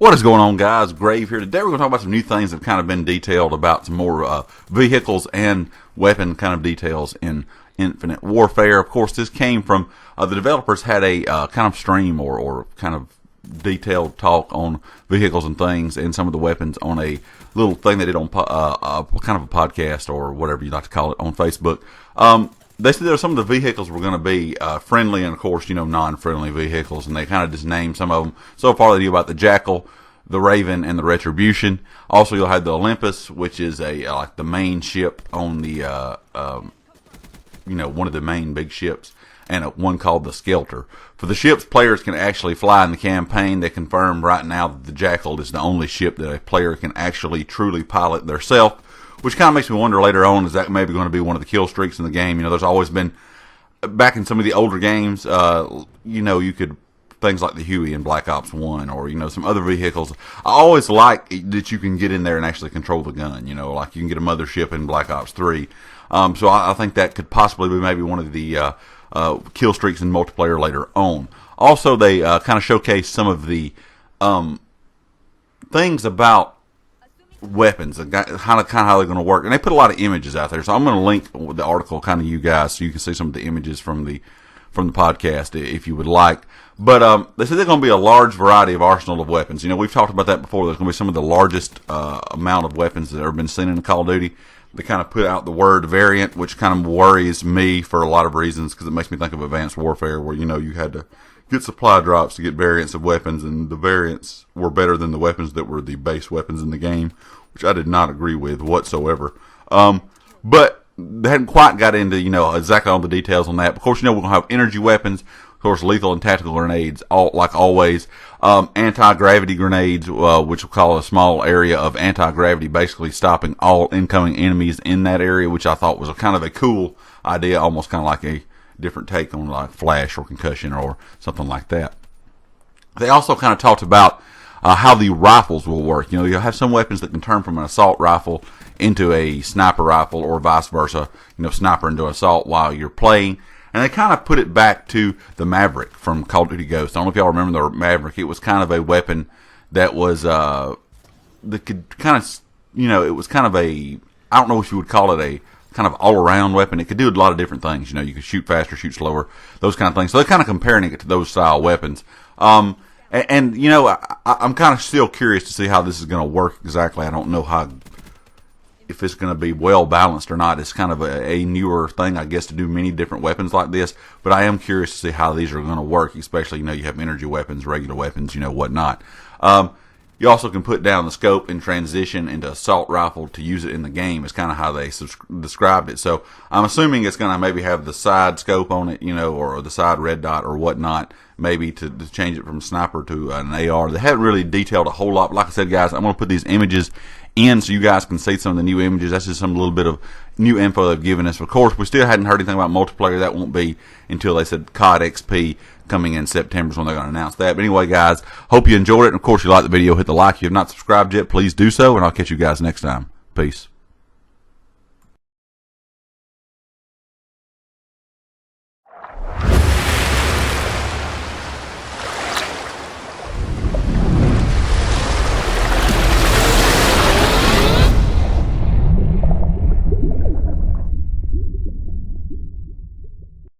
What is going on, guys? Grave here. Today we're going to talk about some new things that have kind of been detailed about some more vehicles and weapon kind of details in Infinite Warfare. Of course, this came from the developers had a kind of stream or kind of detailed talk on vehicles and things and some of the weapons on a little thing they did on kind of a podcast or whatever you like to call it on Facebook. They said there some of the vehicles were going to be friendly and, of course, non-friendly vehicles, and they kind of just named some of them. So far, they knew about the Jackal, the Raven, and the Retribution. Also, you'll have the Olympus, which is like the main ship on the, one of the main big ships, and one called the Skelter. For the ships players can actually fly in the campaign, they confirmed right now that the Jackal is the only ship that a player can actually truly pilot theirself. Which kind of makes me wonder later on, is that maybe going to be one of the kill streaks in the game? There's always been, back in some of the older games, you could, things like the Huey in Black Ops 1 or, some other vehicles. I always like that you can get in there and actually control the gun, like you can get a mothership in Black Ops 3. So I think that could possibly be maybe one of the kill streaks in multiplayer later on. Also, they kind of showcase some of the things about weapons and kind of how they're going to work, and they put a lot of images out there, so I'm going to link the article kind of you guys so you can see some of the images from the podcast if you would like. But they said there's going to be a large variety of arsenal of weapons. We've talked about that before. There's going to be some of the largest amount of weapons that have ever been seen in Call of Duty. They kind of put out the word variant, which kind of worries me for a lot of reasons, because it makes me think of Advanced Warfare, where you had to get supply drops to get variants of weapons, and the variants were better than the weapons that were the base weapons in the game, which I did not agree with whatsoever. But they hadn't quite got into, exactly all the details on that. Of course, we're going to have energy weapons, of course, lethal and tactical grenades, like always. Anti-gravity grenades, which we'll call a small area of anti-gravity, basically stopping all incoming enemies in that area, which I thought was kind of a cool idea, almost kind of like a different take on like flash or concussion or something like that. They also kind of talked about how the rifles will work. You'll have some weapons that can turn from an assault rifle into a sniper rifle, or vice versa, sniper into assault while you're playing. And they kind of put it back to the Maverick from Call of Duty Ghosts. I don't know if y'all remember the Maverick. It was kind of a weapon that was that could kind of, it was kind of a, I don't know if you would call it a kind of all-around weapon. It could do a lot of different things. You could shoot faster, shoot slower, those kind of things. So they're kind of comparing it to those style weapons. I'm kind of still curious to see how this is going to work exactly. I don't know if it's going to be well balanced or not. It's kind of a newer thing, I guess, to do many different weapons like this. But I am curious to see how these are going to work, especially, you have energy weapons, regular weapons, whatnot. You also can put down the scope and transition into assault rifle to use it in the game. Is kind of how they described it. So I'm assuming it's going to maybe have the side scope on it, or the side red dot or whatnot, maybe to change it from sniper to an AR. They haven't really detailed a whole lot. But like I said, guys, I'm going to put these images in so you guys can see some of the new images. That's just some little bit of new info they've given us. Of course, we still hadn't heard anything about multiplayer. That won't be until they said COD XP coming in September is when they're going to announce that. But anyway, guys, hope you enjoyed it. And of course, if you like the video, hit the like. If you have not subscribed yet, please do so. And I'll catch you guys next time. Peace.